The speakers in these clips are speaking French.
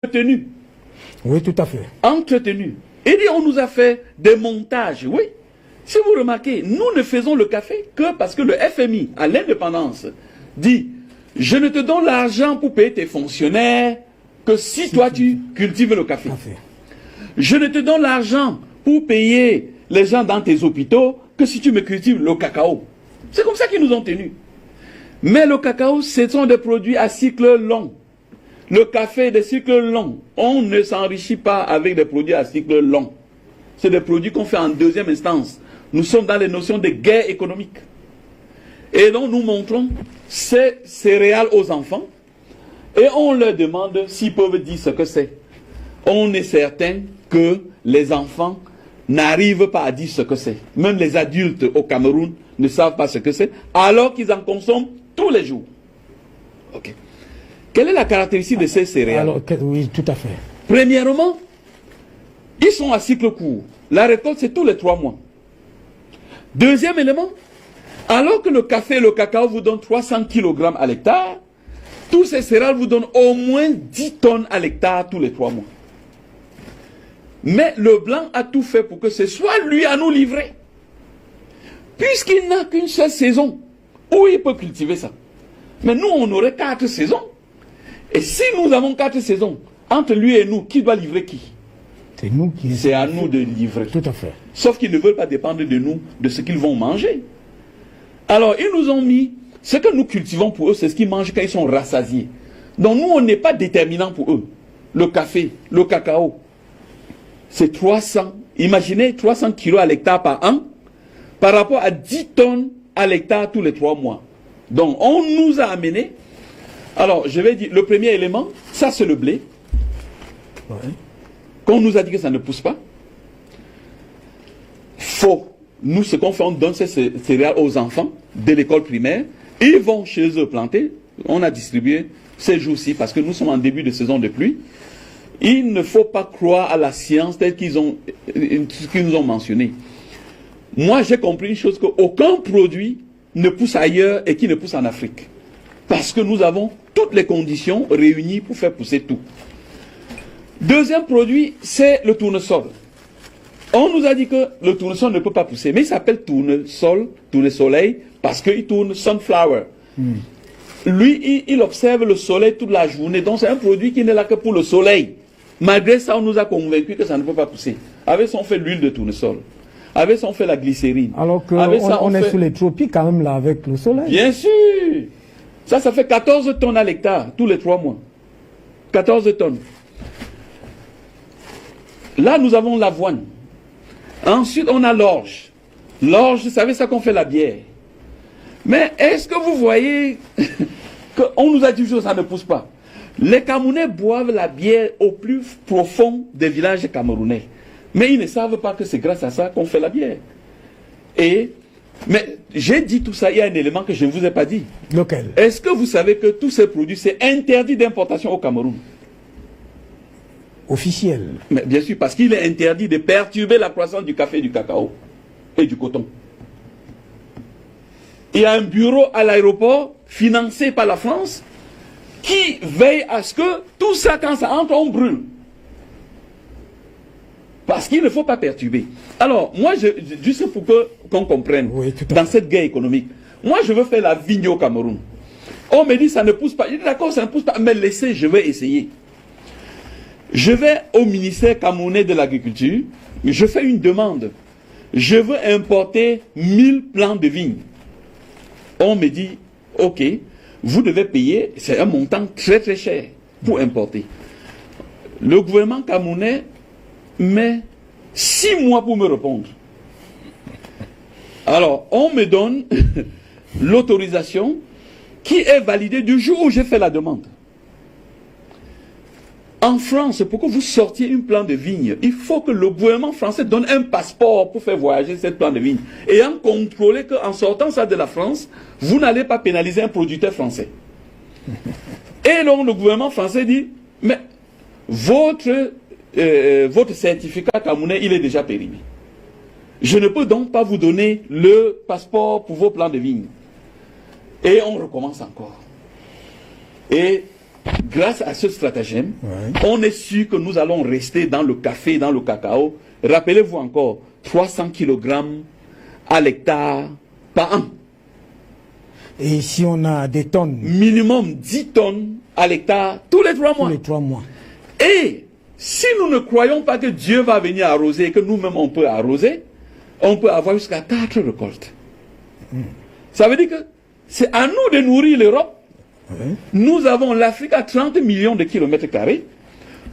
entretenu. Oui, tout à fait. Entretenu. Il dit, on nous a fait des montages, oui. Si vous remarquez, nous ne faisons le café que parce que le FMI, à l'indépendance, dit, je ne te donne l'argent pour payer tes fonctionnaires que si toi tu cultives le café. Je ne te donne l'argent pour payer les gens dans tes hôpitaux que si tu me cultives le cacao. C'est comme ça qu'ils nous ont tenus. Mais le cacao, ce sont des produits à cycle long. Le café, des cycles longs. On ne s'enrichit pas avec des produits à cycle long. C'est des produits qu'on fait en deuxième instance. Nous sommes dans les notions de guerre économique. Et donc nous montrons ces céréales aux enfants et on leur demande s'ils peuvent dire ce que c'est. On est certain que les enfants n'arrivent pas à dire ce que c'est. Même les adultes au Cameroun ne savent pas ce que c'est, alors qu'ils en consomment tous les jours. Ok. Quelle est la caractéristique de ces céréales? Alors, oui, tout à fait. Premièrement, ils sont à cycle court. La récolte, c'est tous les 3 mois. Deuxième élément, alors que le café et le cacao vous donnent 300 kg à l'hectare, tous ces céréales vous donnent au moins 10 tonnes à l'hectare tous les 3 mois. Mais le blanc a tout fait pour que ce soit lui à nous livrer. Puisqu'il n'a qu'une seule saison où il peut cultiver ça. Mais nous, on aurait 4 saisons. Et si nous avons 4 saisons, entre lui et nous, qui doit livrer qui? C'est nous qui... C'est à nous de livrer. Tout à fait. Sauf qu'ils ne veulent pas dépendre de nous, de ce qu'ils vont manger. Alors, ils nous ont mis, ce que nous cultivons pour eux, c'est ce qu'ils mangent quand ils sont rassasiés. Donc, nous, on n'est pas déterminant pour eux. Le café, le cacao, c'est 300. Imaginez 300 kilos à l'hectare par an, par rapport à 10 tonnes à l'hectare tous les 3 mois. Donc, on nous a amené. Alors, je vais dire, le premier élément, ça c'est le blé. Ouais. Qu'on nous a dit que ça ne pousse pas. Faux. Nous, ce qu'on fait, on donne ces céréales aux enfants de l'école primaire. Ils vont chez eux planter. On a distribué ces jours-ci parce que nous sommes en début de saison de pluie. Il ne faut pas croire à la science telle qu'ils nous ont mentionné. Moi, j'ai compris une chose, qu'aucun produit ne pousse ailleurs et qui ne pousse en Afrique. Parce que nous avons toutes les conditions réunies pour faire pousser tout. Deuxième produit, c'est le tournesol. On nous a dit que le tournesol ne peut pas pousser, mais il s'appelle tournesoleil, parce qu'il tourne sunflower. Lui, il observe le soleil toute la journée, donc c'est un produit qui n'est là que pour le soleil. Malgré ça, on nous a convaincus que ça ne peut pas pousser. Avec ça, on fait l'huile de tournesol. Avec ça, on fait la glycérine. Alors qu'on est sous les tropiques quand même là avec le soleil. Bien sûr. Ça fait 14 tonnes à l'hectare, tous les 3 mois. 14 tonnes. Là, nous avons l'avoine. Ensuite, on a l'orge. L'orge, vous savez, ça qu'on fait la bière. Mais est-ce que vous voyez qu'on nous a dit que ça ne pousse pas? Les Camerounais boivent la bière au plus profond des villages camerounais. Mais ils ne savent pas que c'est grâce à ça qu'on fait la bière. Mais j'ai dit tout ça, il y a un élément que je ne vous ai pas dit. Lequel? Est-ce que vous savez que tous ces produits, c'est interdit d'importation au Cameroun? Officiel. Mais bien sûr, parce qu'il est interdit de perturber la croissance du café, du cacao et du coton. Il y a un bureau à l'aéroport financé par la France qui veille à ce que tout ça, quand ça entre, on brûle. Parce qu'il ne faut pas perturber. Alors, moi, juste pour qu'on comprenne, oui, dans cette guerre économique, moi, je veux faire la vigne au Cameroun. On me dit, ça ne pousse pas. Je dis, d'accord, ça ne pousse pas, mais laissez, je vais essayer. Je vais au ministère camerounais de l'agriculture, je fais une demande. Je veux importer 1000 plants de vignes. On me dit, ok, vous devez payer, c'est un montant très très cher pour importer. Le gouvernement camerounais met 6 mois pour me répondre. Alors, on me donne l'autorisation qui est validée du jour où j'ai fait la demande. En France, pour que vous sortiez une plante de vigne, il faut que le gouvernement français donne un passeport pour faire voyager cette plante de vigne. Ayant contrôlé qu'en sortant ça de la France, vous n'allez pas pénaliser un producteur français. Et donc le gouvernement français dit, mais votre certificat camerounais, il est déjà périmé. Je ne peux donc pas vous donner le passeport pour vos plants de vigne. Et on recommence encore. Et grâce à ce stratagème, on est sûr que nous allons rester dans le café, dans le cacao. Rappelez-vous encore, 300 kg à l'hectare par an. Et ici, on a des tonnes. Minimum 10 tonnes à l'hectare tous les 3 mois. Tous les 3 mois. Et si nous ne croyons pas que Dieu va venir arroser et que nous-mêmes on peut arroser, on peut avoir jusqu'à 4 récoltes. Ça veut dire que c'est à nous de nourrir l'Europe. Nous avons l'Afrique à 30 millions de kilomètres carrés.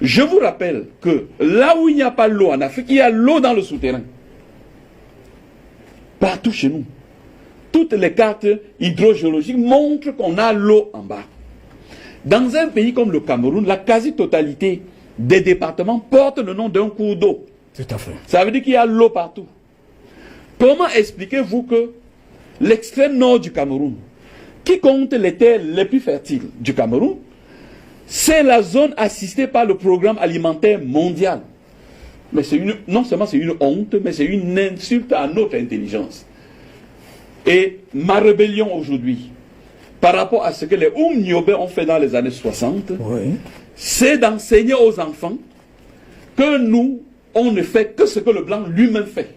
Je vous rappelle que là où il n'y a pas l'eau en Afrique, il y a l'eau dans le souterrain. Partout chez nous. Toutes les cartes hydrogéologiques montrent qu'on a l'eau en bas. Dans un pays comme le Cameroun, la quasi-totalité des départements portent le nom d'un cours d'eau. Tout à fait. Ça veut dire qu'il y a l'eau partout. Comment expliquez-vous que l'extrême nord du Cameroun, qui compte les terres les plus fertiles du Cameroun, c'est la zone assistée par le programme alimentaire mondial. Mais non seulement c'est une honte, mais c'est une insulte à notre intelligence. Et ma rébellion aujourd'hui, par rapport à ce que les Oumniobé ont fait dans les années 60, c'est d'enseigner aux enfants que nous, on ne fait que ce que le blanc lui-même fait.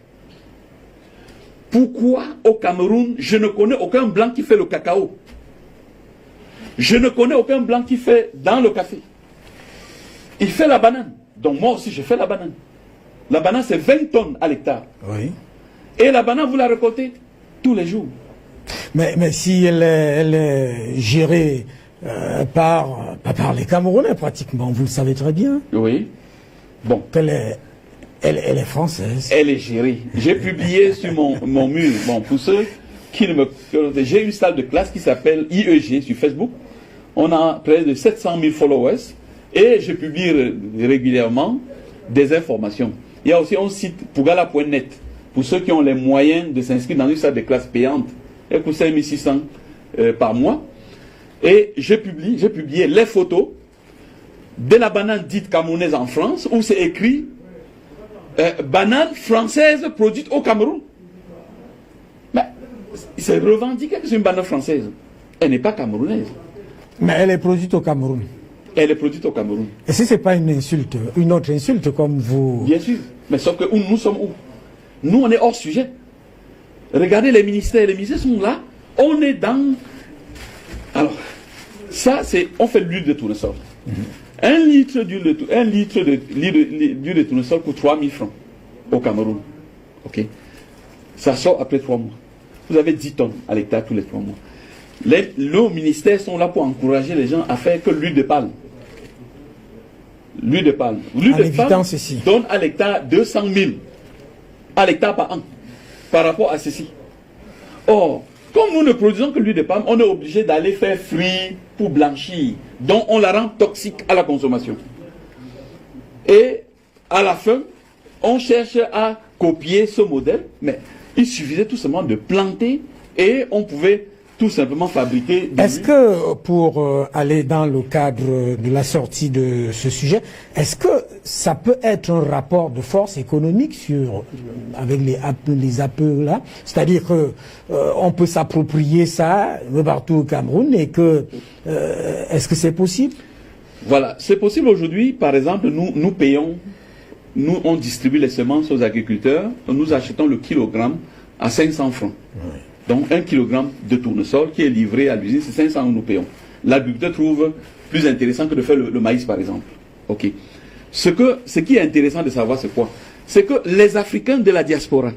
Pourquoi au Cameroun, je ne connais aucun blanc qui fait le cacao? Je ne connais aucun blanc qui fait dans le café. Il fait la banane. Donc moi aussi, je fais la banane. La banane, c'est 20 tonnes à l'hectare. Et la banane, vous la récoltez tous les jours. Mais si elle est gérée pas par les Camerounais pratiquement, vous le savez très bien. Oui. Bon. Elle est française. Elle est gérée. J'ai publié sur mon mur, bon, pour ceux qui ne me connaissent, j'ai une salle de classe qui s'appelle IEG sur Facebook. On a près de 700 000 followers et je publie régulièrement des informations. Il y a aussi un site pougala.net pour ceux qui ont les moyens de s'inscrire dans une salle de classe payante. Elle coûte 5 600 par mois. Et j'ai publié les photos de la banane dite camerounaise en France où c'est écrit banane française produite au Cameroun. Mais c'est revendiqué que c'est une banane française. Elle n'est pas camerounaise. Mais elle est produite au Cameroun. Elle est produite au Cameroun. Et si ce n'est pas une insulte, une autre insulte comme vous... Bien sûr. Mais sauf que nous sommes où? Nous, on est hors sujet. Regardez les ministères sont là. On est dans... Alors, ça, c'est... On fait de l'huile de tournesol. Un litre d'huile de tournesol coûte 3 000 francs au Cameroun. Ok. Ça sort après 3 mois. Vous avez 10 tonnes à l'hectare tous les 3 mois. Nos ministères sont là pour encourager les gens à faire que l'huile de palme. L'huile de palme. L'huile de palme donne à l'hectare 200 000 à l'hectare par an par rapport à ceci. Or, comme nous ne produisons que l'huile de palme, on est obligé d'aller faire frire pour blanchir. Donc on la rend toxique à la consommation. Et à la fin, on cherche à copier ce modèle, mais il suffisait tout simplement de planter et on pouvait tout simplement fabriquer... Est-ce que, pour aller dans le cadre de la sortie de ce sujet, est-ce que ça peut être un rapport de force économique avec les APE là? C'est-à-dire que on peut s'approprier ça partout au Cameroun et que... est-ce que c'est possible? Voilà, c'est possible aujourd'hui. Par exemple, nous payons, on distribue les semences aux agriculteurs, nous achetons le kilogramme à 500 francs. Oui. Donc 1 kg de tournesol qui est livré à l'usine, c'est 500 nous payons. L'agriculteur trouve plus intéressant que de faire le maïs par exemple. Ok. Ce qui est intéressant de savoir c'est quoi? C'est que les Africains de la diaspora,